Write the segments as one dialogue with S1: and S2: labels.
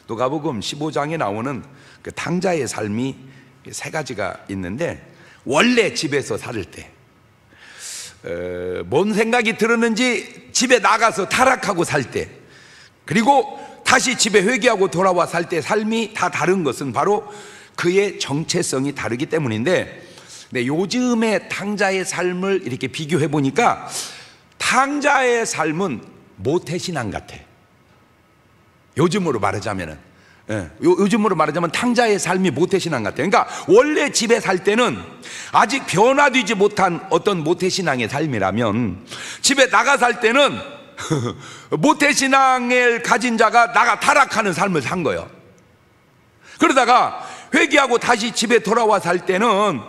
S1: 누가복음 15장에 나오는 그 탕자의 삶이 세 가지가 있는데, 원래 집에서 살 때 뭔 생각이 들었는지 집에 나가서 타락하고 살 때, 그리고 다시 집에 회개하고 돌아와 살 때 삶이 다 다른 것은 바로 그의 정체성이 다르기 때문인데, 요즘의 탕자의 삶을 이렇게 비교해 보니까 탕자의 삶은 모태신앙 같아. 요즘으로 말하자면 탕자의 삶이 모태신앙 같아. 그러니까 원래 집에 살 때는 아직 변화되지 못한 어떤 모태신앙의 삶이라면, 집에 나가 살 때는 모태신앙을 가진 자가 나가 타락하는 삶을 산 거예요. 그러다가 회개하고 다시 집에 돌아와 살 때는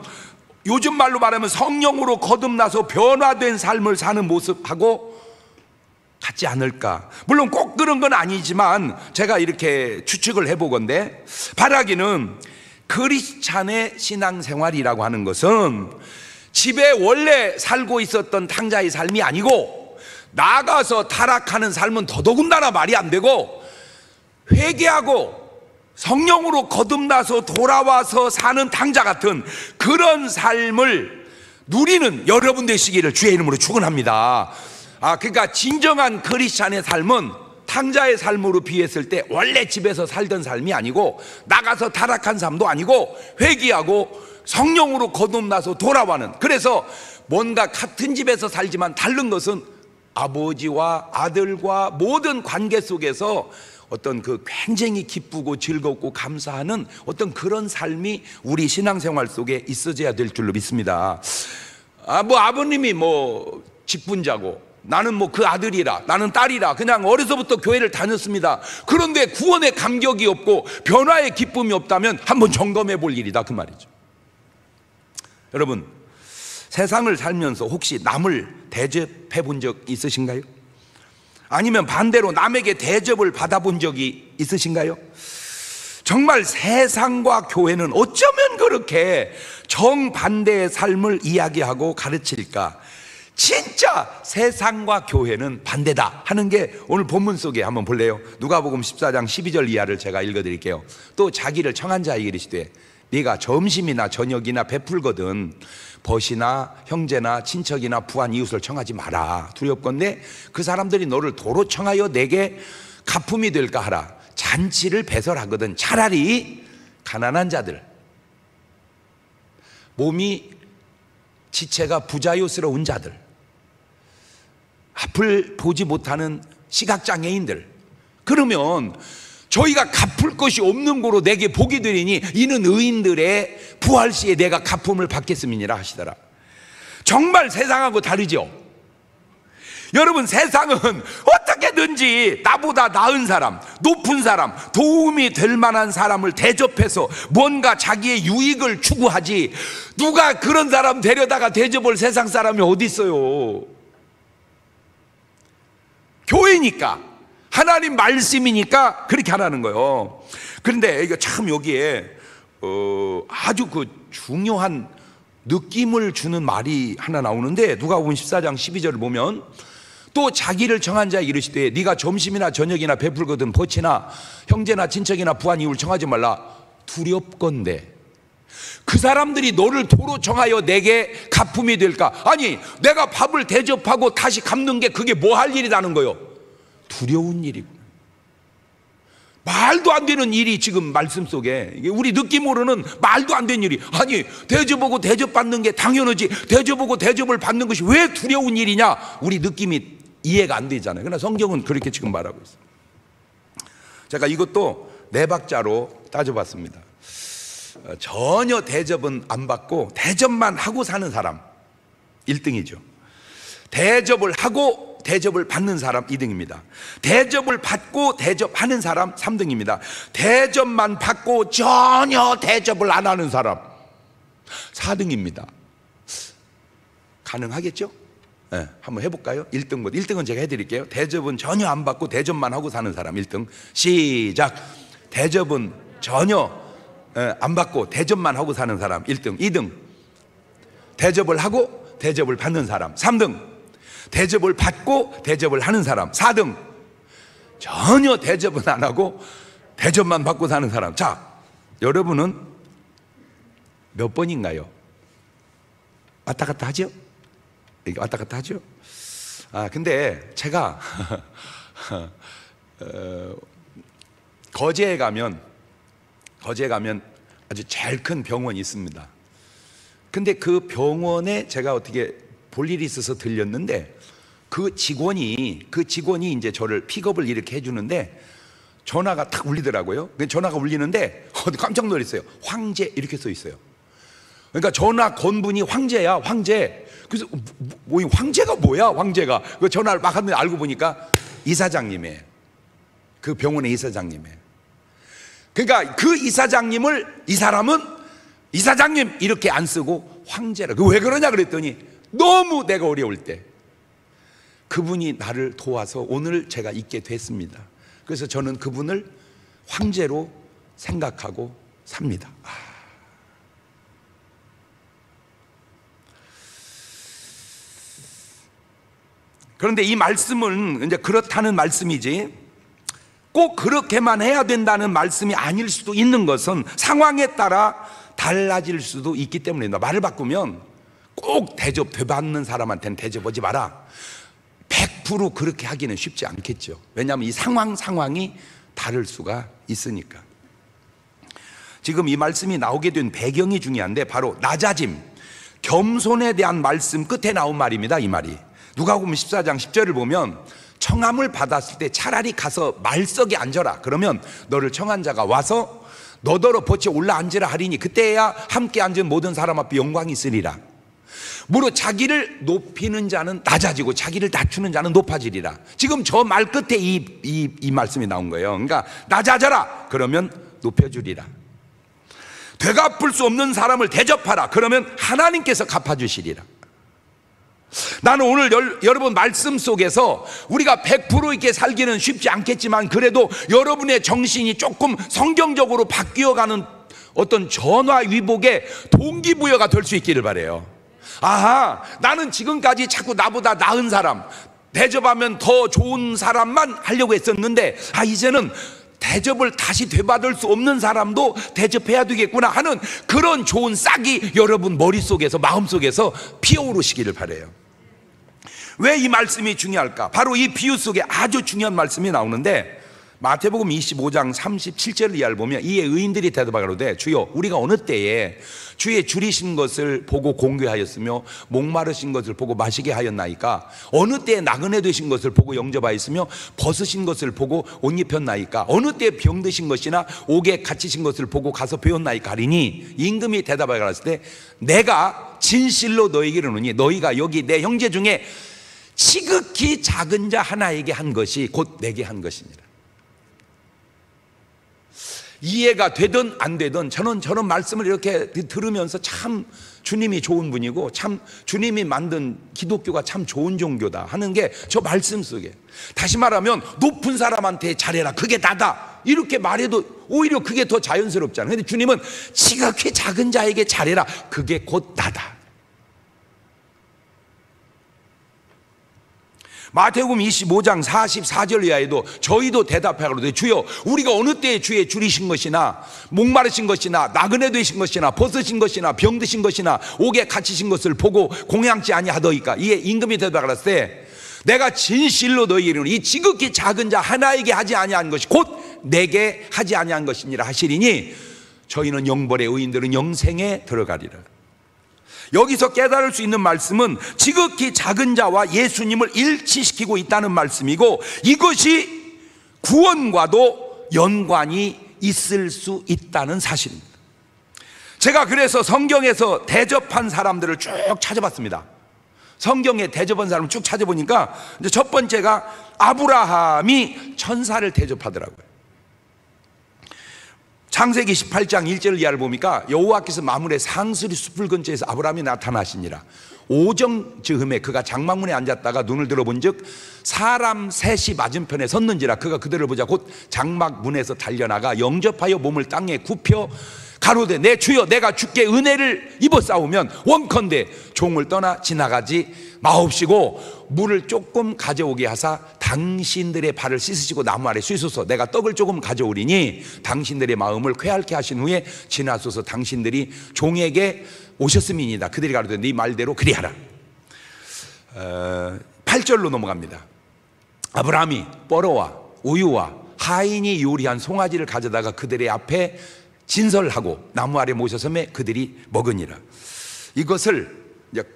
S1: 요즘 말로 말하면 성령으로 거듭나서 변화된 삶을 사는 모습하고 같지 않을까. 물론 꼭 그런 건 아니지만 제가 이렇게 추측을 해보건대, 바라기는 크리스찬의 신앙생활이라고 하는 것은 집에 원래 살고 있었던 탕자의 삶이 아니고, 나가서 타락하는 삶은 더더군다나 말이 안 되고, 회개하고 성령으로 거듭나서 돌아와서 사는 탕자 같은 그런 삶을 누리는 여러분 되시기를 주의 이름으로 축원합니다. 그러니까 진정한 크리스찬의 삶은 탕자의 삶으로 비했을 때 원래 집에서 살던 삶이 아니고, 나가서 타락한 삶도 아니고, 회개하고 성령으로 거듭나서 돌아와는, 그래서 뭔가 같은 집에서 살지만 다른 것은 아버지와 아들과 모든 관계 속에서 어떤 그 굉장히 기쁘고 즐겁고 감사하는 어떤 그런 삶이 우리 신앙생활 속에 있어져야 될 줄로 믿습니다. 아버님이 직분자고 나는 그 아들이라, 나는 딸이라 그냥 어려서부터 교회를 다녔습니다. 그런데 구원의 감격이 없고 변화의 기쁨이 없다면 한번 점검해 볼 일이다, 그 말이죠. 여러분, 세상을 살면서 혹시 남을 대접해 본 적 있으신가요? 아니면 반대로 남에게 대접을 받아본 적이 있으신가요? 정말 세상과 교회는 어쩌면 그렇게 정반대의 삶을 이야기하고 가르칠까? 진짜 세상과 교회는 반대다 하는 게 오늘 본문 속에 한번 볼래요? 누가복음 14장 12절 이하를 제가 읽어드릴게요. 또 자기를 청한 자에게 이르시되 네가 점심이나 저녁이나 베풀거든 벗이나 형제나 친척이나 부한 이웃을 청하지 마라. 두렵건대 그 사람들이 너를 도로 청하여 내게 가품이 될까 하라. 잔치를 배설하거든 차라리 가난한 자들, 몸이 지체가 부자유스러운 자들, 앞을 보지 못하는 시각장애인들, 그러면 저희가 갚을 것이 없는 거로 내게 복이 되리니 이는 의인들의 부활시에 내가 갚음을 받겠음이니라 하시더라. 정말 세상하고 다르죠. 여러분, 세상은 어떻게든지 나보다 나은 사람, 높은 사람, 도움이 될 만한 사람을 대접해서 뭔가 자기의 유익을 추구하지, 누가 그런 사람 데려다가 대접을 세상 사람이 어디 있어요? 교회니까, 하나님 말씀이니까 그렇게 하라는 거예요. 그런데 이거 참 여기에 아주 그 중요한 느낌을 주는 말이 하나 나오는데, 누가복음 14장 12절을 보면 또 자기를 정한 자에 이르시되 네가 점심이나 저녁이나 베풀거든 벗이나 형제나 친척이나 부한 이웃을 청하지 말라. 두렵건대 그 사람들이 너를 도로 청하여 내게 가품이 될까? 아니, 내가 밥을 대접하고 다시 갚는 게 그게 뭐 할 일이라는 거예요? 두려운 일이구나. 말도 안 되는 일이 지금 말씀 속에, 우리 느낌으로는 말도 안 되는 일이, 아니 대접하고 대접받는 게 당연하지, 대접하고 대접을 받는 것이 왜 두려운 일이냐, 우리 느낌이 이해가 안 되잖아요. 그러나 성경은 그렇게 지금 말하고 있어요. 제가 이것도 네 박자로 따져봤습니다. 전혀 대접은 안 받고 대접만 하고 사는 사람 1등이죠. 대접을 하고 대접을 받는 사람 2등입니다. 대접을 받고 대접하는 사람 3등입니다. 대접만 받고 전혀 대접을 안 하는 사람 4등입니다. 가능하겠죠? 네, 한번 해볼까요? 1등부터. 1등은 제가 해드릴게요. 대접은 전혀 안 받고 대접만 하고 사는 사람 1등. 시작. 대접은 전혀 안 받고 대접만 하고 사는 사람 1등. 2등, 대접을 하고 대접을 받는 사람. 3등, 대접을 받고 대접을 하는 사람. 4등, 전혀 대접은 안 하고 대접만 받고 사는 사람. 자, 여러분은 몇 번인가요? 왔다 갔다 하죠? 왔다 갔다 하죠? 근데 제가 거제에 가면 아주 제일 큰 병원이 있습니다. 근데 그 병원에 제가 어떻게 볼 일이 있어서 들렸는데 그 직원이 이제 저를 픽업을 이렇게 해주는데 전화가 탁 울리더라고요. 전화가 울리는데 깜짝 놀랐어요. 황제 이렇게 써 있어요. 그러니까 전화 건 분이 황제야, 황제. 그래서 황제가 뭐야, 황제가. 그 전화를 막 하는데 알고 보니까 이사장님이에요. 그 병원의 이사장님이에요. 그러니까 그 이사장님을 이 사람은 이사장님 이렇게 안 쓰고 황제라. 왜 그러냐 그랬더니 너무 내가 어려울 때 그분이 나를 도와서 오늘 제가 있게 됐습니다. 그래서 저는 그분을 황제로 생각하고 삽니다. 그런데 이 말씀은 이제 그렇다는 말씀이지 꼭 그렇게만 해야 된다는 말씀이 아닐 수도 있는 것은 상황에 따라 달라질 수도 있기 때문입니다. 말을 바꾸면 꼭 되받는 사람한테는 대접하지 마라. 100% 그렇게 하기는 쉽지 않겠죠. 왜냐하면 이 상황이 다를 수가 있으니까. 지금 이 말씀이 나오게 된 배경이 중요한데 바로 낮아짐, 겸손에 대한 말씀 끝에 나온 말입니다. 이 말이 누가복음 14장 10절을 보면 청함을 받았을 때 차라리 가서 말석에 앉아라. 그러면 너를 청한 자가 와서 너더러 버쳐 올라앉으라 하리니 그때야 함께 앉은 모든 사람 앞에 영광이 있으리라. 무릇 자기를 높이는 자는 낮아지고 자기를 낮추는 자는 높아지리라. 지금 저 말 끝에 이 말씀이 나온 거예요. 그러니까 낮아져라. 그러면 높여주리라. 되갚을 수 없는 사람을 대접하라. 그러면 하나님께서 갚아주시리라. 나는 오늘 여러분 말씀 속에서 우리가 100% 이렇게 살기는 쉽지 않겠지만 그래도 여러분의 정신이 조금 성경적으로 바뀌어가는 어떤 전화위복의 동기부여가 될 수 있기를 바라요. 아하, 나는 지금까지 자꾸 나보다 나은 사람, 대접하면 더 좋은 사람만 하려고 했었는데 이제는 대접을 다시 되받을 수 없는 사람도 대접해야 되겠구나 하는 그런 좋은 싹이 여러분 머릿속에서 마음속에서 피어오르시기를 바라요. 왜 이 말씀이 중요할까? 바로 이 비유 속에 아주 중요한 말씀이 나오는데 마태복음 25장 37절을 이하를 보면 이에 의인들이 대답하기로되 주여 우리가 어느 때에 주의 줄이신 것을 보고 공개하였으며 목마르신 것을 보고 마시게 하였나이까? 어느 때에 나그네 되신 것을 보고 영접하였으며 벗으신 것을 보고 옷 입혔나이까? 어느 때에 병드신 것이나 옥에 갇히신 것을 보고 가서 배웠나이까? 하리니 임금이 대답하여 가라사대 때 내가 진실로 너희에게 이르노니 너희가 여기 내 형제 중에 지극히 작은 자 하나에게 한 것이 곧 내게 한 것이니라. 이해가 되든 안 되든 저는 말씀을 이렇게 들으면서 참 주님이 좋은 분이고 참 주님이 만든 기독교가 참 좋은 종교다 하는 게 저 말씀 속에, 다시 말하면 높은 사람한테 잘해라 그게 나다 이렇게 말해도 오히려 그게 더 자연스럽잖아요. 근데 주님은 지극히 작은 자에게 잘해라 그게 곧 나다. 마태복음 25장 44절 이하에도 저희도 대답하기로되 주여 우리가 어느 때에 주의 줄이신 것이나 목마르신 것이나 나그네 되신 것이나 벗으신 것이나 병드신 것이나 옥에 갇히신 것을 보고 공양치 아니하더이까? 이에 임금이 대답하였을 내가 진실로 너희에게 이르노니 이 지극히 작은 자 하나에게 하지 아니한 것이 곧 내게 하지 아니한 것이니라 하시리니 저희는 영벌의 의인들은 영생에 들어가리라. 여기서 깨달을 수 있는 말씀은 지극히 작은 자와 예수님을 일치시키고 있다는 말씀이고 이것이 구원과도 연관이 있을 수 있다는 사실입니다. 제가 그래서 성경에서 대접한 사람들을 쭉 찾아봤습니다. 성경에 대접한 사람을 쭉 찾아보니까 이제 첫 번째가 아브라함이 천사를 대접하더라고요. 창세기 18장 1절 이하를 보니까 여호와께서 마물의 상수리 숲을 근처에서 아브라함이 나타나시니라. 오정 즈음에 그가 장막문에 앉았다가 눈을 들어본즉 사람 셋이 맞은편에 섰는지라. 그가 그들을 보자 곧 장막문에서 달려나가 영접하여 몸을 땅에 굽혀 가로되 내 주여 내가 주께 은혜를 입어 싸우면 원컨대 종을 떠나 지나가지 마옵시고 물을 조금 가져오게 하사 당신들의 발을 씻으시고 나무 아래 쉬소서. 내가 떡을 조금 가져오리니 당신들의 마음을 쾌활케 하신 후에 지나소서. 당신들이 종에게 오셨음이니이다. 그들이 가로되 네 말대로 그리하라. 8절로 넘어갑니다. 아브라함이 뻐러와 우유와 하인이 요리한 송아지를 가져다가 그들의 앞에 진설하고 나무 아래 모셔섬에 그들이 먹으니라. 이것을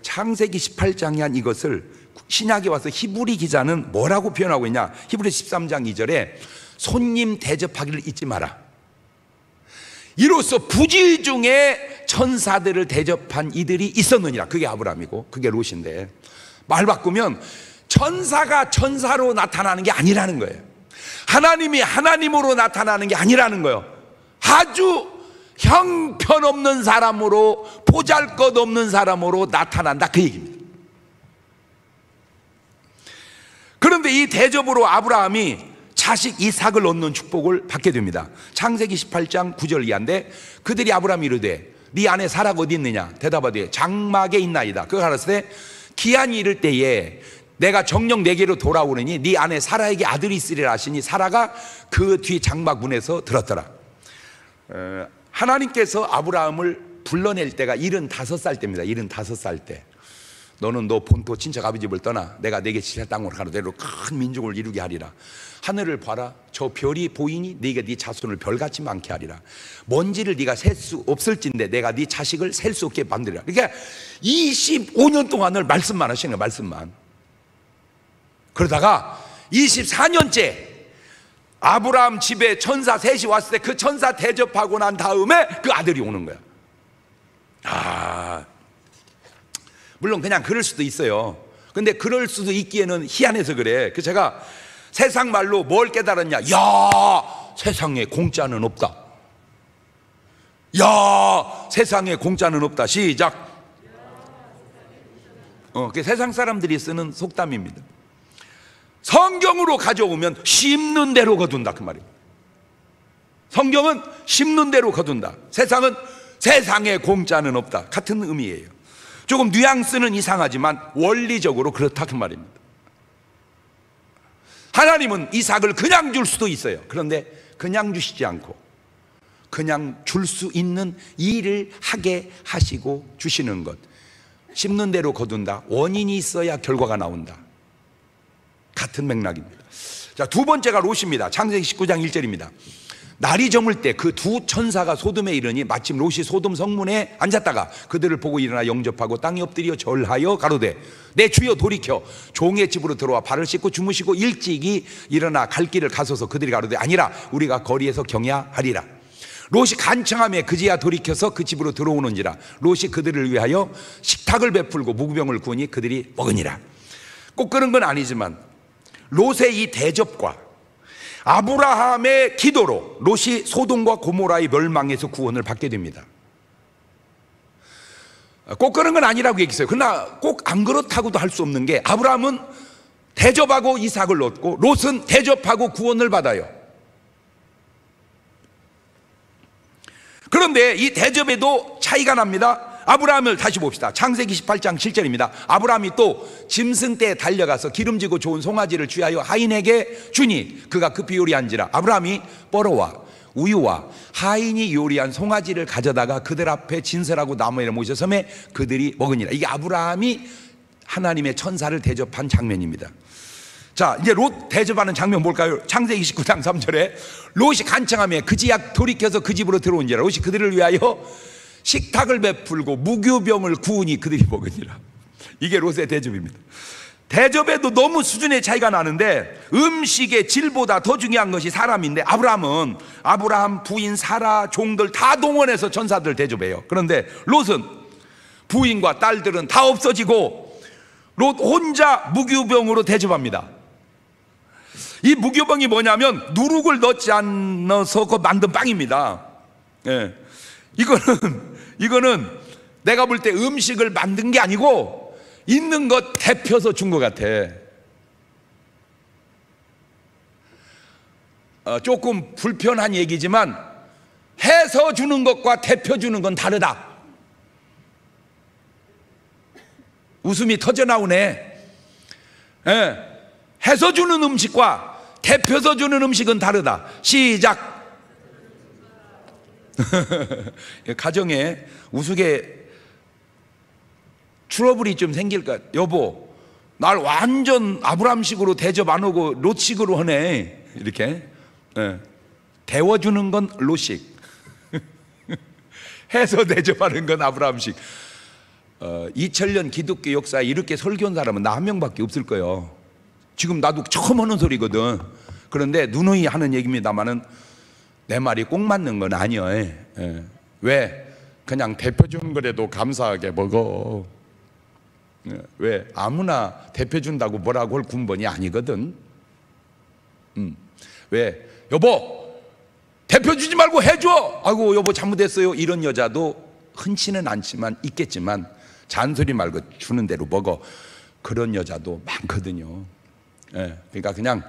S1: 창세기 18장에 한 이것을 신약에 와서 히브리 기자는 뭐라고 표현하고 있냐. 히브리 13장 2절에 손님 대접하기를 잊지 마라. 이로써 부지 중에 천사들을 대접한 이들이 있었느니라. 그게 아브라함이고 그게 롯인데, 말 바꾸면 천사가 천사로 나타나는 게 아니라는 거예요. 하나님이 하나님으로 나타나는 게 아니라는 거예요. 아주 형편없는 사람으로, 보잘것없는 사람으로 나타난다, 그 얘기입니다. 그런데 이 대접으로 아브라함이 자식 이삭을 얻는 축복을 받게 됩니다. 창세기 18장 9절 이하인데 그들이 아브라함이 이르되 네 아내 사라가 어디 있느냐. 대답하되 장막에 있나이다. 그가 가라사대 기한이 이를 때에 내가 정녕 내게로 돌아오느니 네 아내 사라에게 아들이 있으리라 하시니 사라가 그 뒤 장막 문에서 들었더라. 하나님께서 아브라함을 불러낼 때가 75살 때입니다. 75살 때. 너는 너 본토 친척 아버지 집을 떠나 내가 내게 지시할 땅으로 가로대로 큰 민족을 이루게 하리라. 하늘을 봐라. 저 별이 보이니 네가 네 자손을 별같이 많게 하리라. 먼지를 네가 셀 수 없을진데 내가 네 자식을 셀 수 없게 만들리라. 그러니까 25년 동안을 말씀만 하시는 거예요. 말씀만. 그러다가 24년째 아브라함 집에 천사 셋이 왔을 때 그 천사 대접하고 난 다음에 그 아들이 오는 거야. 물론 그냥 그럴 수도 있어요. 근데 그럴 수도 있기에는 희한해서 그래. 그 제가 세상 말로 뭘 깨달았냐. 야, 세상에 공짜는 없다. 야, 세상에 공짜는 없다. 시작. 그 세상 사람들이 쓰는 속담입니다. 성경으로 가져오면 심는 대로 거둔다, 그 말이에요. 성경은 심는 대로 거둔다. 세상은 세상에 공짜는 없다. 같은 의미예요. 조금 뉘앙스는 이상하지만 원리적으로 그렇다, 그 말입니다. 하나님은 이삭을 그냥 줄 수도 있어요. 그런데 그냥 주시지 않고 그냥 줄 수 있는 일을 하게 하시고 주시는 것. 심는 대로 거둔다. 원인이 있어야 결과가 나온다. 같은 맥락입니다. 자, 두 번째가 롯입니다. 창세기 19장 1절입니다. 날이 저물 때 그 두 천사가 소돔에 이르니 마침 롯이 소돔 성문에 앉았다가 그들을 보고 일어나 영접하고 땅에 엎드려 절하여 가로되 내 주여 돌이켜 종의 집으로 들어와 발을 씻고 주무시고 일찍이 일어나 갈 길을 가소서. 그들이 가로되 아니라 우리가 거리에서 경야하리라. 롯이 간청하며 그제야 돌이켜서 그 집으로 들어오는지라. 롯이 그들을 위하여 식탁을 베풀고 무구병을 구우니 그들이 먹으니라. 꼭 그런 건 아니지만 롯의 이 대접과 아브라함의 기도로 롯이 소돔과 고모라의 멸망에서 구원을 받게 됩니다. 꼭 그런 건 아니라고 얘기했어요. 그러나 꼭 안 그렇다고도 할 수 없는 게 아브라함은 대접하고 이삭을 얻고 롯은 대접하고 구원을 받아요. 그런데 이 대접에도 차이가 납니다. 아브라함을 다시 봅시다. 창세기 18장 7절입니다. 아브라함이 또 짐승떼에 달려가서 기름지고 좋은 송아지를 취하여 하인에게 주니 그가 급히 요리한지라. 아브라함이 뻐러와 우유와 하인이 요리한 송아지를 가져다가 그들 앞에 진설하고 나무에 모셔섬에 그들이 먹으니라. 이게 아브라함이 하나님의 천사를 대접한 장면입니다. 자, 이제 롯 대접하는 장면 볼까요? 창세기 29장 3절에 롯이 간청하며 그제야 돌이켜서 그 집으로 들어온지라. 롯이 그들을 위하여 식탁을 베풀고 무교병을 구우니 그들이 먹으니라. 이게 롯의 대접입니다. 대접에도 너무 수준의 차이가 나는데 음식의 질보다 더 중요한 것이 사람인데 아브라함은 아브라함 부인 사라 종들 다 동원해서 천사들 대접해요. 그런데 롯은 부인과 딸들은 다 없어지고 롯 혼자 무교병으로 대접합니다. 이 무교병이 뭐냐면 누룩을 넣지 않아서 만든 빵입니다. 예. 이거는 내가 볼 때 음식을 만든 게 아니고 있는 것 데펴서 준 것 같아. 조금 불편한 얘기지만 해서 주는 것과 데펴 주는 건 다르다. 웃음이 터져 나오네. 예. 해서 주는 음식과 데펴서 주는 음식은 다르다. 시작. 가정에 우스개 트러블이 좀 생길까? 여보, 날 완전 아브람식으로 대접 안 하고 롯식으로 하네. 이렇게. 예. 데워주는 건 롯식, 해서 대접하는 건 아브람식. 2000년 기독교 역사에 이렇게 설교한 사람은 나 한 명밖에 없을 거예요. 지금 나도 처음 하는 소리거든. 그런데 누누이 하는 얘기입니다만은 내 말이 꼭 맞는 건 아니에요. 예. 왜? 그냥 대표주는 거라도 감사하게 먹어. 예. 왜? 아무나 대표준다고 뭐라고 할 군번이 아니거든. 왜? 여보, 대표주지 말고 해줘. 아이고 여보 잘못했어요. 이런 여자도 흔치는 않지만 있겠지만 잔소리 말고 주는 대로 먹어. 그런 여자도 많거든요. 예. 그러니까 그냥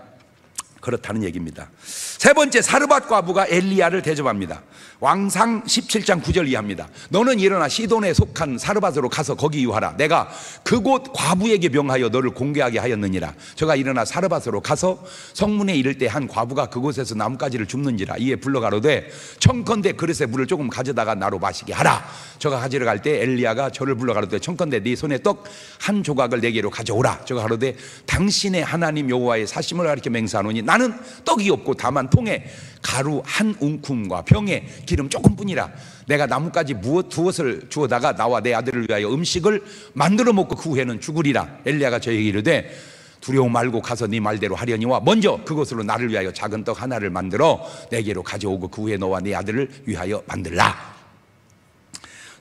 S1: 그렇다는 얘기입니다. 세 번째, 사르밧 과부가 엘리야를 대접합니다. 왕상 17장 9절 이하입니다. 너는 일어나 시돈에 속한 사르밧으로 가서 거기 유하라. 내가 그곳 과부에게 명하여 너를 공개하게 하였느니라. 저가 일어나 사르밧으로 가서 성문에 이를 때 한 과부가 그곳에서 나뭇가지를 줍는지라. 이에 불러가로되 청컨대 그릇에 물을 조금 가져다가 나로 마시게 하라. 저가 가지러 갈 때 엘리야가 저를 불러가로되 청컨대 네 손에 떡 한 조각을 내게로 가져오라. 저가 가로되 당신의 하나님 여호와의 사심을 가리켜 맹세하노니 나는 떡이 없고 다만 통에 가루 한 웅큼과 병에 기름 조금뿐이라. 내가 나뭇가지 두엇을 주어다가 나와 내 아들을 위하여 음식을 만들어 먹고 그 후에는 죽으리라. 엘리야가 저에게 이르되 두려워 말고 가서 네 말대로 하려니와 먼저 그것으로 나를 위하여 작은 떡 하나를 만들어 내게로 가져오고 그 후에 너와 네 아들을 위하여 만들라.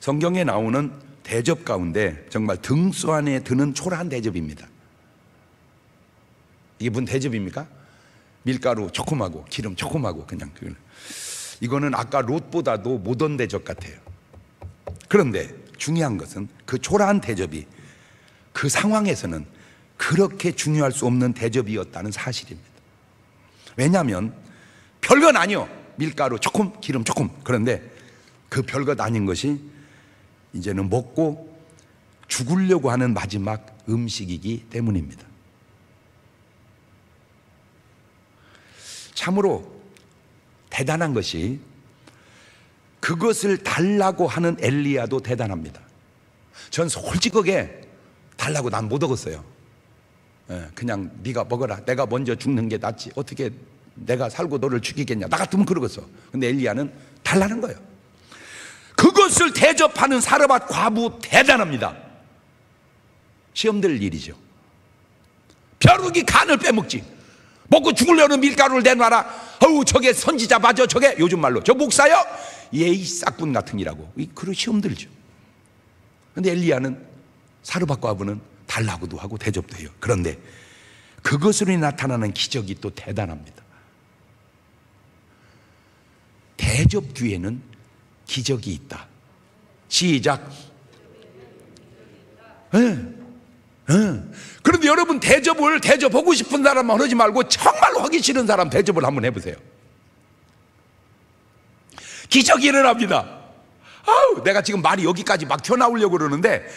S1: 성경에 나오는 대접 가운데 정말 등수 안에 드는 초라한 대접입니다. 이게 무슨 대접입니까? 밀가루 조금하고 기름 조금하고 그냥. 이거는 아까 롯보다도 모던 대접 같아요. 그런데 중요한 것은 그 초라한 대접이 그 상황에서는 그렇게 중요할 수 없는 대접이었다는 사실입니다. 왜냐하면 별건 아니요. 밀가루 조금 기름 조금. 그런데 그 별것 아닌 것이 이제는 먹고 죽으려고 하는 마지막 음식이기 때문입니다. 참으로 대단한 것이 그것을 달라고 하는 엘리야도 대단합니다. 전 솔직하게 달라고 난 못 얻었어요. 그냥 네가 먹어라. 내가 먼저 죽는 게 낫지. 어떻게 내가 살고 너를 죽이겠냐. 나 같으면 그러겠어. 근데 엘리야는 달라는 거예요. 그것을 대접하는 사르밧 과부 대단합니다. 시험 될 일이죠. 벼룩이 간을 빼먹지. 먹고 죽으려는 밀가루를 내놔라. 어우 저게 선지자 맞아. 저게 요즘 말로 저 목사요? 예이 싹군 같으니라고. 그런 시험 들죠. 근데 엘리야는 사르밧 과부는 달라고도 하고 대접도 해요. 그런데 그것으로 나타나는 기적이 또 대단합니다. 대접 뒤에는 기적이 있다. 시작. 그런데 여러분 대접하고 싶은 사람만 하지 말고 정말로 하기 싫은 사람 대접을 한번 해보세요. 기적이 일어납니다. 아우, 내가 지금 말이 여기까지 막 튀어나오려고 그러는데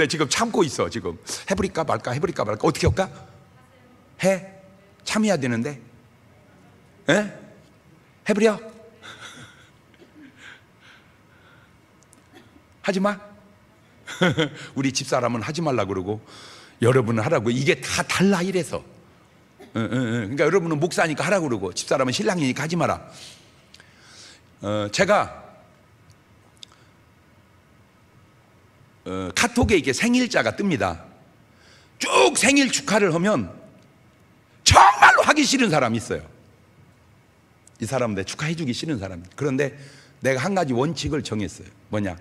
S1: 지금 참고 있어. 지금 해버릴까 말까 어떻게 할까? 해? 참여해야 되는데. 해버려? 하지마. 우리 집사람은 하지 말라 그러고 여러분은 하라고. 이게 다 달라 이래서. 그러니까 여러분은 목사니까 하라고 그러고 집사람은 신랑이니까 하지 마라. 제가 카톡에 이게 생일자가 뜹니다. 쭉 생일 축하를 하면 정말로 하기 싫은 사람이 있어요. 이 사람들 축하해주기 싫은 사람. 그런데 내가 한 가지 원칙을 정했어요. 뭐냐?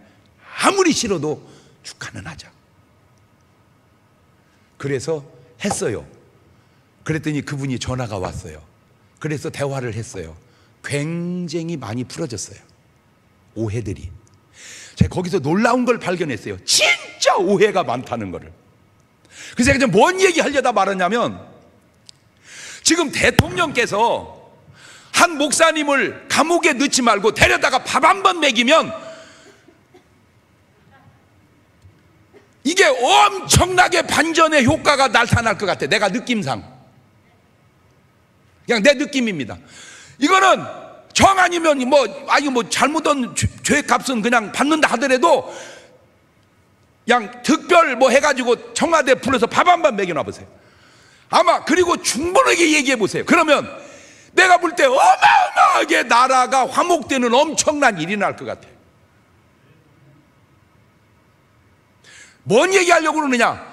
S1: 아무리 싫어도 축하는 하자. 그래서 했어요. 그랬더니 그분이 전화가 왔어요. 그래서 대화를 했어요. 굉장히 많이 풀어졌어요. 오해들이. 제가 거기서 놀라운 걸 발견했어요. 진짜 오해가 많다는 거를. 그래서 제가 뭔 얘기 하려다 말았냐면 지금 대통령께서 한 목사님을 감옥에 넣지 말고 데려다가 밥 한 번 먹이면 이게 엄청나게 반전의 효과가 나타날 것 같아. 내가 느낌상, 그냥 내 느낌입니다. 이거는 정 아니면 뭐 잘못한 죄값은 그냥 받는다 하더라도 그냥 특별 뭐 해가지고 청와대 불러서 밥 한 번 먹여놔 보세요. 아마 그리고 충분하게 얘기해 보세요. 그러면 내가 볼 때 어마어마하게 나라가 화목되는 엄청난 일이 날 것 같아요. 뭔 얘기하려고 그러느냐?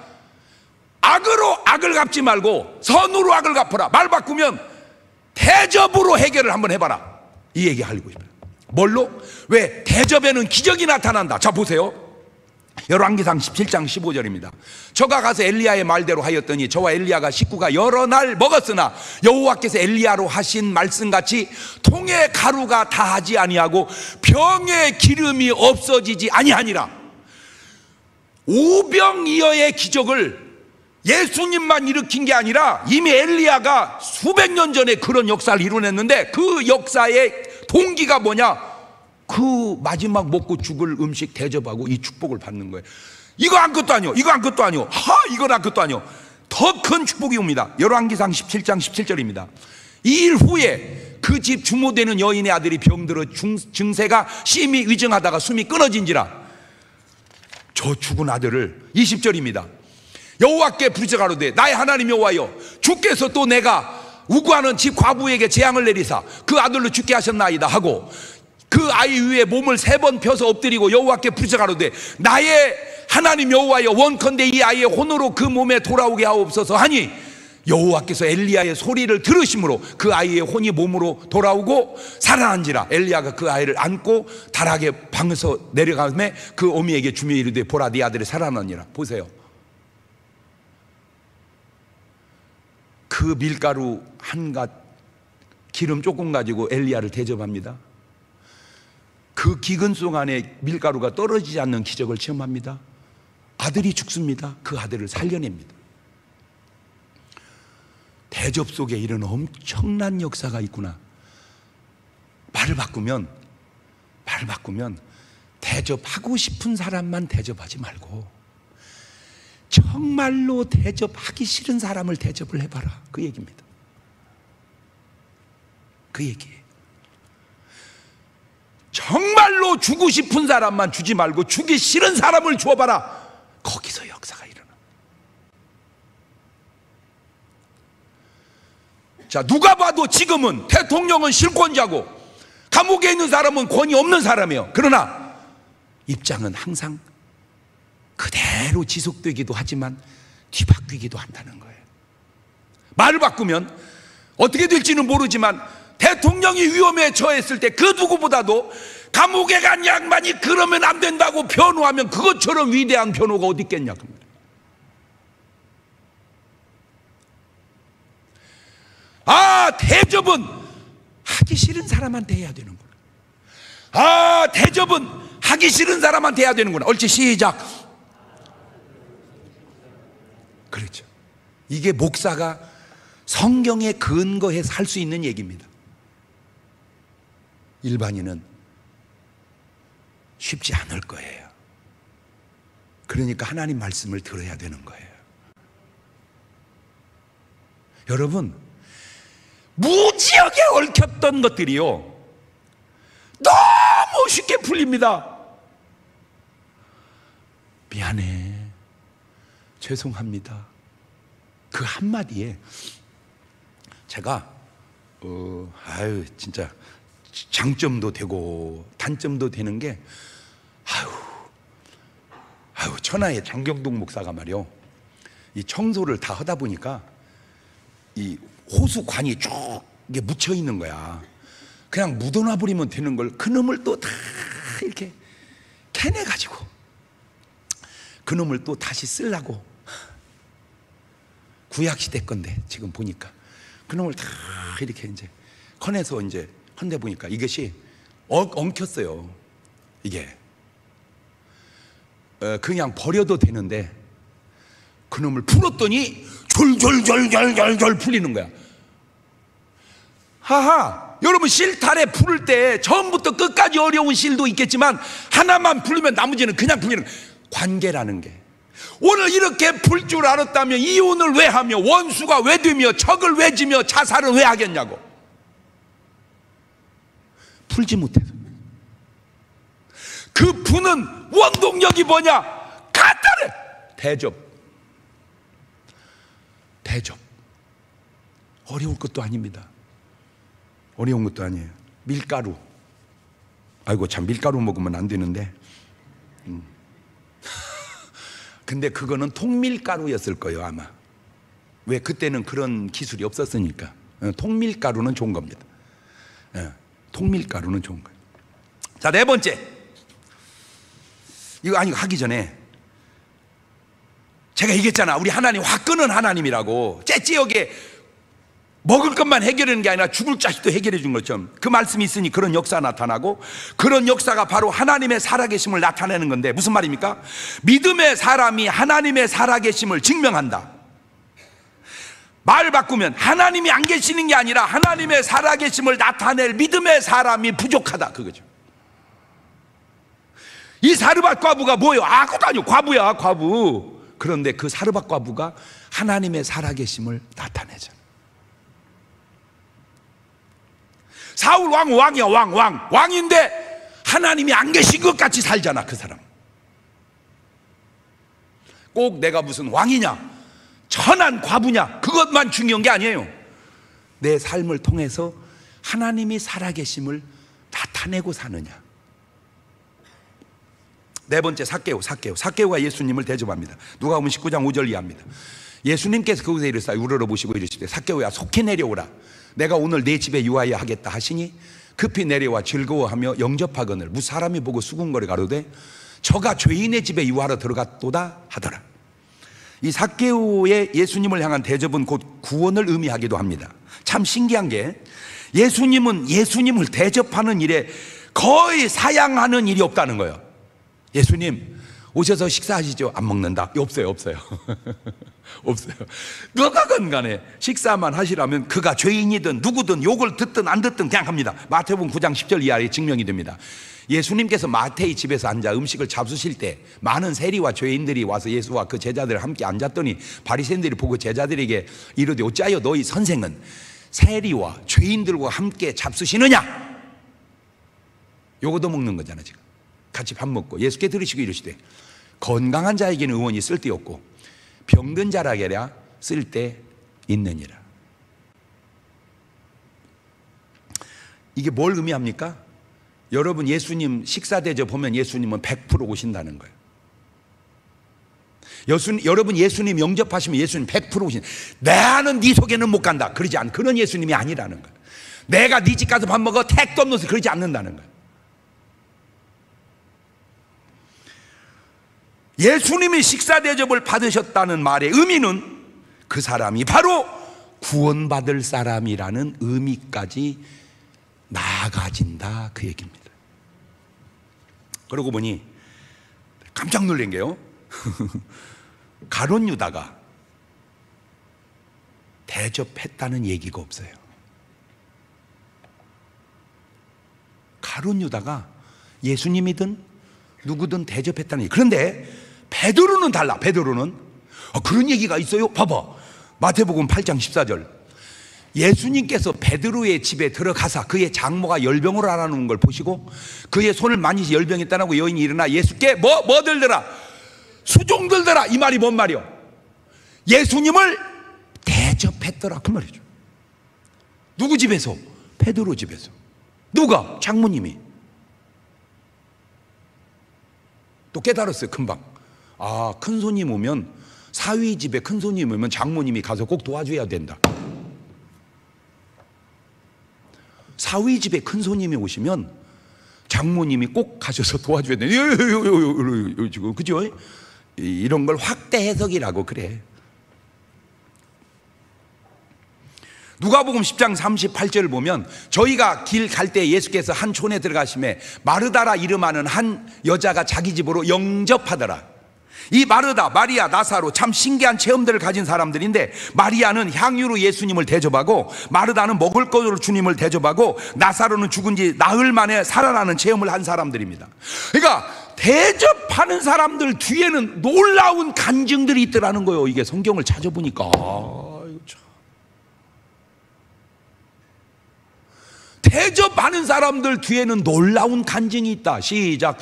S1: 악으로 악을 갚지 말고 선으로 악을 갚아라. 말 바꾸면 대접으로 해결을 한번 해봐라, 이 얘기 하려고 싶어요. 뭘로? 왜? 대접에는 기적이 나타난다. 자 보세요, 열왕기상 17장 15절입니다. 저가 가서 엘리야의 말대로 하였더니 저와 엘리야가 식구가 여러 날 먹었으나 여호와께서 엘리야로 하신 말씀같이 통에 가루가 다하지 아니하고 병에 기름이 없어지지 아니하니라. 오병이어의 기적을 예수님만 일으킨 게 아니라 이미 엘리야가 수백 년 전에 그런 역사를 이뤄냈는데, 그 역사의 동기가 뭐냐? 그 마지막 먹고 죽을 음식 대접하고 이 축복을 받는 거예요. 이거 아무것도 아니요, 이거 아무것도 아니요, 이건 아무것도 아니요. 더 큰 축복이 옵니다. 열왕기상 17장 17절입니다. 이 일 후에 그 집 주모되는 여인의 아들이 병들어 증세가 심히 위중하다가 숨이 끊어진지라. 저 죽은 아들을, 20절입니다. 여호와께 부르짖어가로되 나의 하나님 여호와여, 주께서 또 내가 우구하는 집 과부에게 재앙을 내리사 그 아들로 죽게 하셨나이다 하고 그 아이 위에 몸을 3번 펴서 엎드리고 여호와께 부르짖어가로되 나의 하나님 여호와여, 원컨대 이 아이의 혼으로 그 몸에 돌아오게 하옵소서 하니 여호와께서 엘리야의 소리를 들으심으로 그 아이의 혼이 몸으로 돌아오고 살아난지라. 엘리야가 그 아이를 안고 다락의 방에서 내려가매 그 어미에게 주며 이르되 보라, 네 아들이 살아나니라. 보세요, 그 밀가루 한갓 기름 조금 가지고 엘리야를 대접합니다. 그 기근 속 안에 밀가루가 떨어지지 않는 기적을 체험합니다. 아들이 죽습니다. 그 아들을 살려냅니다. 대접 속에 이런 엄청난 역사가 있구나. 말을 바꾸면 대접하고 싶은 사람만 대접하지 말고 정말로 대접하기 싫은 사람을 대접을 해봐라, 그 얘기입니다. 그 얘기예요. 정말로 주고 싶은 사람만 주지 말고 주기 싫은 사람을 주어봐라. 거기서 역사가 일어나. 자, 누가 봐도 지금은 대통령은 실권자고 감옥에 있는 사람은 권위 없는 사람이에요. 그러나 입장은 항상 그대로 지속되기도 하지만 뒤바뀌기도 한다는 거예요. 말을 바꾸면 어떻게 될지는 모르지만 대통령이 위험에 처했을 때 그 누구보다도 감옥에 간 양반이 그러면 안 된다고 변호하면 그것처럼 위대한 변호가 어디 있겠냐 그 말이에요. 대접은 하기 싫은 사람한테 해야 되는구나. 대접은 하기 싫은 사람한테 해야 되는구나. 옳지, 시작. 그렇죠. 이게 목사가 성경에 근거해서 할 수 있는 얘기입니다. 일반인은 쉽지 않을 거예요. 그러니까 하나님 말씀을 들어야 되는 거예요. 여러분, 무지하게 얽혔던 것들이요 너무 쉽게 풀립니다. 미안해, 죄송합니다, 그 한마디에 제가 진짜 장점도 되고 단점도 되는 게 천하의 장경동 목사가 말이요, 이 청소를 다 하다 보니까 이 호수관이 쭉 이게 묻혀 있는 거야. 그냥 묻어놔 버리면 되는 걸 그놈을 또 다 이렇게 캐내 가지고 그놈을 또 다시 쓰려고, 구약시대 건데 지금 보니까 그놈을 다 이렇게 이제 꺼내서 이제 헌데 보니까 이것이 엉켰어요. 이게 그냥 버려도 되는데 그놈을 풀었더니 졸졸졸졸졸 풀리는 거야. 하하, 여러분 실타래 부를 때 처음부터 끝까지 어려운 실도 있겠지만 하나만 부르면 나머지는 그냥 부르는 관계라는 게, 오늘 이렇게 풀 줄 알았다면 이혼을 왜 하며 원수가 왜 되며 척을 왜 지며 자살을 왜 하겠냐고. 풀지 못해서. 그 부는 원동력이 뭐냐? 간단해. 대접. 어려울 것도 아닙니다. 어려운 것도 아니에요. 밀가루. 아이고 참, 밀가루 먹으면 안 되는데. 근데 그거는 통밀가루였을 거예요 아마. 왜? 그때는 그런 기술이 없었으니까. 통밀가루는 좋은 겁니다. 통밀가루는 좋은 거예요. 자, 네 번째. 이거 하기 전에 제가 얘기했잖아, 우리 하나님 화끈한 하나님이라고. 째째하게 먹을 것만 해결하는 게 아니라 죽을 자식도 해결해 준 것처럼 그 말씀이 있으니 그런 역사가 나타나고, 그런 역사가 바로 하나님의 살아계심을 나타내는 건데, 무슨 말입니까? 믿음의 사람이 하나님의 살아계심을 증명한다. 말 바꾸면 하나님이 안 계시는 게 아니라 하나님의 살아계심을 나타낼 믿음의 사람이 부족하다, 그거죠. 이 사르밧 과부가 뭐예요? 아무것도 아니요, 과부야, 과부. 그런데 그 사르밧 과부가 하나님의 살아계심을 나타내잖아. 사울 왕이야, 왕인데 하나님이 안 계신 것 같이 살잖아, 그 사람. 꼭 내가 무슨 왕이냐, 천한 과부냐, 그것만 중요한 게 아니에요. 내 삶을 통해서 하나님이 살아계심을 나타내고 사느냐. 네 번째, 삭개오가 예수님을 대접합니다. 누가복음 19장 5절 이하입니다. 예수님께서 그곳에 이르사 우러러 보시고 이르시되, 삭개오야 속히 내려오라. 내가 오늘 내 집에 유하여 하겠다 하시니 급히 내려와 즐거워하며 영접하거늘 무 사람이 보고 수군거려 가로되 저가 죄인의 집에 유하러 들어갔도다 하더라. 이 삭개오의 예수님을 향한 대접은 곧 구원을 의미하기도 합니다. 참 신기한 게, 예수님을 대접하는 일에 거의 사양하는 일이 없다는 거예요. 예수님 오셔서 식사하시죠? 안 먹는다. 없어요. 없어요. 누가건 간에 식사만 하시라면 그가 죄인이든 누구든 욕을 듣든 안 듣든 그냥 합니다. 마태복음 9장 10절 이하에 증명이 됩니다. 예수님께서 마태의 집에서 앉아 음식을 잡수실 때 많은 세리와 죄인들이 와서 예수와 그 제자들을 함께 앉았더니 바리새인들이 보고 제자들에게 이르되 어찌하여 너희 선생은 세리와 죄인들과 함께 잡수시느냐? 요거도 먹는 거잖아. 지금 같이 밥 먹고 예수께 들으시고 이르시되 건강한 자에게는 의원이 쓸데없고 병든 자라게랴 쓸데 있느니라. 이게 뭘 의미합니까? 여러분 예수님 식사 대접 보면 예수님은 100% 오신다는 거예요. 여러분 예수님 영접하시면 예수님 100% 오신. 나는 네 속에는 못 간다, 그러지 않은 그런 예수님이 아니라는 거예요. 내가 네 집 가서 밥 먹어 택도 없는 소 그러지 않는다는 거예요. 예수님이 식사 대접을 받으셨다는 말의 의미는 그 사람이 바로 구원받을 사람이라는 의미까지 나아가진다, 그 얘기입니다. 그러고 보니 깜짝 놀란 게요, 가룟 유다가 대접했다는 얘기가 없어요. 가룟 유다가 예수님이든 누구든 대접했다는 얘기. 그런데 베드로는 달라. 베드로는 그런 얘기가 있어요? 봐봐, 마태복음 8장 14절. 예수님께서 베드로의 집에 들어가사 그의 장모가 열병으로 앓아놓은 걸 보시고 그의 손을 만지시 열병이 떠나고 여인이 일어나 예수께 뭐 들더라? 수종 들더라. 이 말이 뭔 말이요? 예수님을 대접했더라, 그 말이죠. 누구 집에서? 베드로 집에서. 누가? 장모님이. 또 깨달았어요, 금방. 아, 큰 손님 오면, 사위 집에 큰 손님 오면 장모님이 가서 꼭 도와줘야 된다. 사위 집에 큰 손님이 오시면 장모님이 꼭 가셔서 도와줘야 된다. 지금 그죠? 이런 걸 확대 해석이라고 그래. 누가복음 10장 38절을 보면 저희가 길 갈 때 예수께서 한 촌에 들어가심에 마르다라 이름하는 한 여자가 자기 집으로 영접하더라. 이 마르다, 마리아, 나사로 참 신기한 체험들을 가진 사람들인데, 마리아는 향유로 예수님을 대접하고, 마르다는 먹을 것으로 주님을 대접하고, 나사로는 죽은 지 나흘 만에 살아나는 체험을 한 사람들입니다. 그러니까 대접하는 사람들 뒤에는 놀라운 간증들이 있더라는 거예요. 이게 성경을 찾아보니까. 대접하는 사람들 뒤에는 놀라운 간증이 있다. 시작.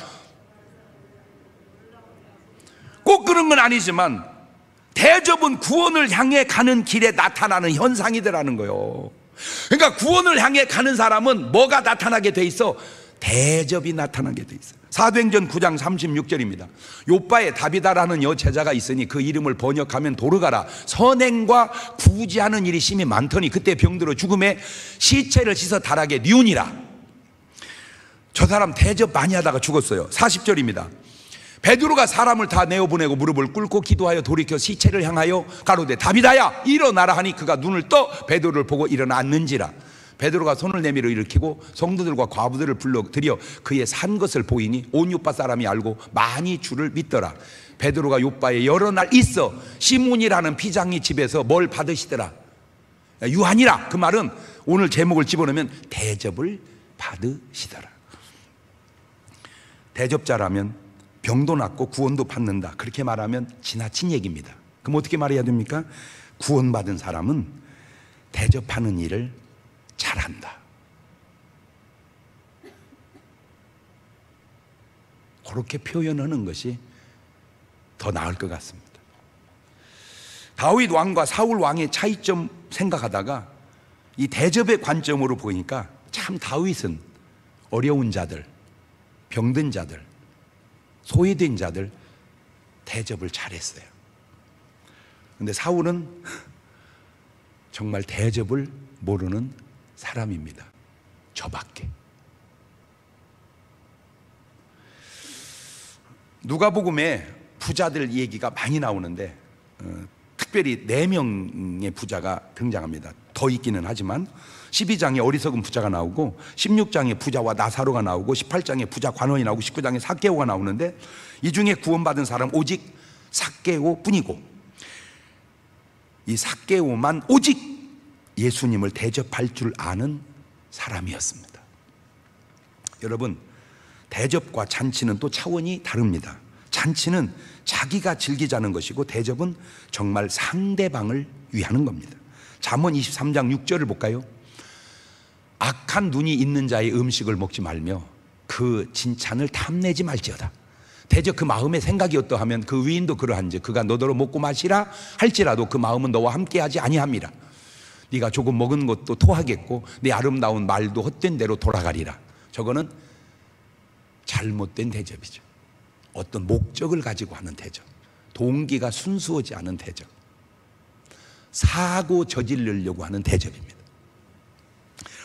S1: 꼭 그런 건 아니지만 대접은 구원을 향해 가는 길에 나타나는 현상이더라는 거예요. 그러니까 구원을 향해 가는 사람은 뭐가 나타나게 돼 있어? 대접이 나타나게 돼 있어요. 사도행전 9장 36절입니다. 요빠에 다비다라는 여제자가 있으니 그 이름을 번역하면 도르가라. 선행과 구제하는 일이 심히 많더니 그때 병들어 죽음에 시체를 씻어 달하게 뉘우니라. 저 사람 대접 많이 하다가 죽었어요. 40절입니다. 베드로가 사람을 다 내어보내고 무릎을 꿇고 기도하여 돌이켜 시체를 향하여 가로되 다비다야 일어나라 하니 그가 눈을 떠 베드로를 보고 일어나 앉는지라. 베드로가 손을 내밀어 일으키고 성도들과 과부들을 불러들여 그의 산 것을 보이니 온 요빠 사람이 알고 많이 주를 믿더라. 베드로가 요빠에 여러 날 있어 시몬이라는 피장이 집에서 뭘 받으시더라? 유한이라. 그 말은 오늘 제목을 집어넣으면 대접을 받으시더라. 대접자라면 병도 낫고 구원도 받는다, 그렇게 말하면 지나친 얘기입니다. 그럼 어떻게 말해야 됩니까? 구원받은 사람은 대접하는 일을 잘한다, 그렇게 표현하는 것이 더 나을 것 같습니다. 다윗 왕과 사울 왕의 차이점 생각하다가 이 대접의 관점으로 보니까 참 다윗은 어려운 자들, 병든 자들, 소외된 자들 대접을 잘했어요. 그런데 사울은 정말 대접을 모르는 사람입니다. 저밖에. 누가복음에 부자들 얘기가 많이 나오는데 특별히 4명의 부자가 등장합니다. 더 있기는 하지만 12장에 어리석은 부자가 나오고 16장에 부자와 나사로가 나오고 18장에 부자 관원이 나오고 19장에 삭개오가 나오는데 이 중에 구원받은 사람 오직 삭개오 뿐이고, 이 삭개오만 오직 예수님을 대접할 줄 아는 사람이었습니다. 여러분, 대접과 잔치는 또 차원이 다릅니다. 잔치는 자기가 즐기자는 것이고 대접은 정말 상대방을 위하는 겁니다. 잠언 23장 6절을 볼까요? 악한 눈이 있는 자의 음식을 먹지 말며 그 진찬을 탐내지 말지어다. 대저 그 마음의 생각이 어떠하면 그 위인도 그러한지 그가 너더러 먹고 마시라 할지라도 그 마음은 너와 함께하지 아니함이라. 네가 조금 먹은 것도 토하겠고 네 아름다운 말도 헛된 대로 돌아가리라. 저거는 잘못된 대접이죠. 어떤 목적을 가지고 하는 대접, 동기가 순수하지 않은 대접, 사고 저지르려고 하는 대접입니다.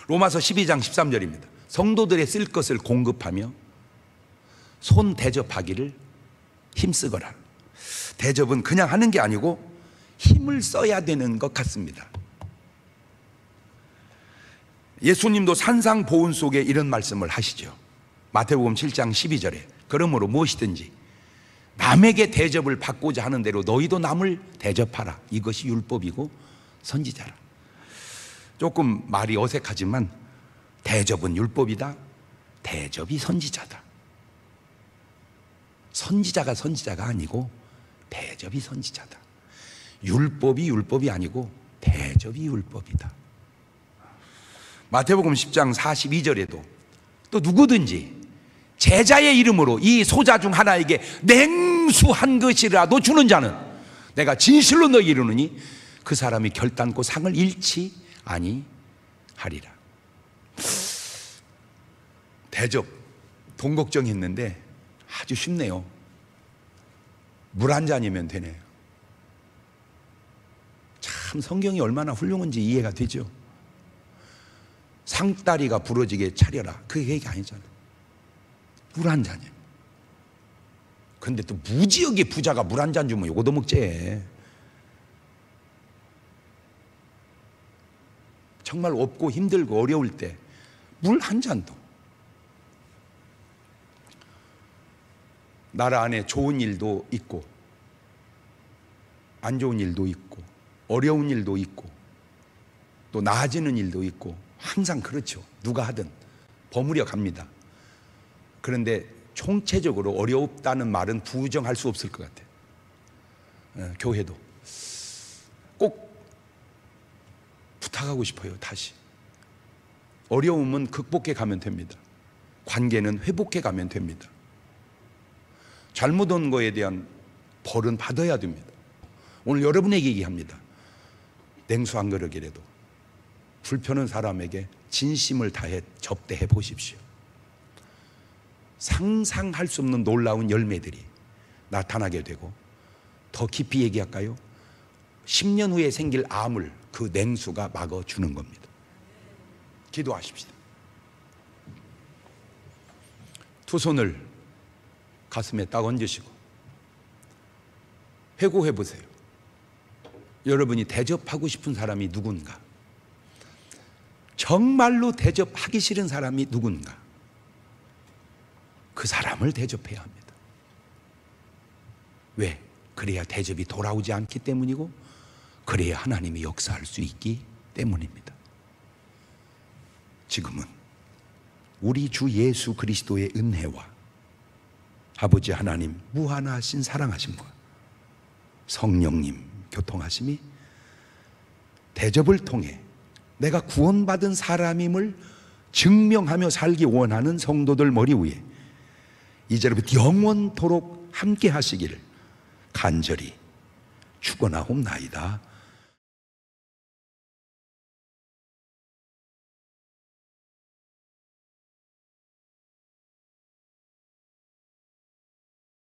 S1: 로마서 12장 13절입니다. 성도들의 쓸 것을 공급하며 손 대접하기를 힘쓰거라. 대접은 그냥 하는 게 아니고 힘을 써야 되는 것 같습니다. 예수님도 산상보훈 속에 이런 말씀을 하시죠. 마태복음 7장 12절에 그러므로 무엇이든지 남에게 대접을 받고자 하는 대로 너희도 남을 대접하라. 이것이 율법이고 선지자라. 조금 말이 어색하지만 대접은 율법이다, 대접이 선지자다. 선지자가 선지자가 아니고 대접이 선지자다. 율법이 율법이 아니고 대접이 율법이다. 마태복음 10장 42절에도 또 누구든지 제자의 이름으로 이 소자 중 하나에게 냉수한 것이라도 주는 자는 내가 진실로 너희 이르노니 그 사람이 결단코 상을 잃지 아니하리라. 대접, 돈 걱정했는데 아주 쉽네요. 물 한 잔이면 되네요. 참 성경이 얼마나 훌륭한지 이해가 되죠. 상다리가 부러지게 차려라, 그게 얘기 아니잖아요. 물 한 잔이에요. 근데 또 무지하게 부자가 물 한 잔 주면 요거도 먹지. 정말 없고 힘들고 어려울 때 물 한 잔도. 나라 안에 좋은 일도 있고 안 좋은 일도 있고 어려운 일도 있고 또 나아지는 일도 있고 항상 그렇죠. 누가 하든 버무려 갑니다. 그런데 총체적으로 어렵다는 말은 부정할 수 없을 것 같아요. 교회도 꼭 부탁하고 싶어요. 다시 어려움은 극복해 가면 됩니다. 관계는 회복해 가면 됩니다. 잘못한 거에 대한 벌은 받아야 됩니다. 오늘 여러분에게 얘기합니다. 냉수 한 그릇이라도 불편한 사람에게 진심을 다해 접대해 보십시오. 상상할 수 없는 놀라운 열매들이 나타나게 되고, 더 깊이 얘기할까요? 10년 후에 생길 암을 그 냉수가 막아주는 겁니다. 기도하십시다. 두 손을 가슴에 딱 얹으시고 회고해 보세요. 여러분이 대접하고 싶은 사람이 누군가, 정말로 대접하기 싫은 사람이 누군가, 그 사람을 대접해야 합니다. 왜? 그래야 대접이 돌아오지 않기 때문이고, 그래야 하나님이 역사할 수 있기 때문입니다. 지금은 우리 주 예수 그리스도의 은혜와 아버지 하나님 무한하신 사랑하심과 성령님 교통하심이 대접을 통해 내가 구원받은 사람임을 증명하며 살기 원하는 성도들 머리 위에 이제부터 영원토록 함께 하시기를 간절히 축원하옵나이다.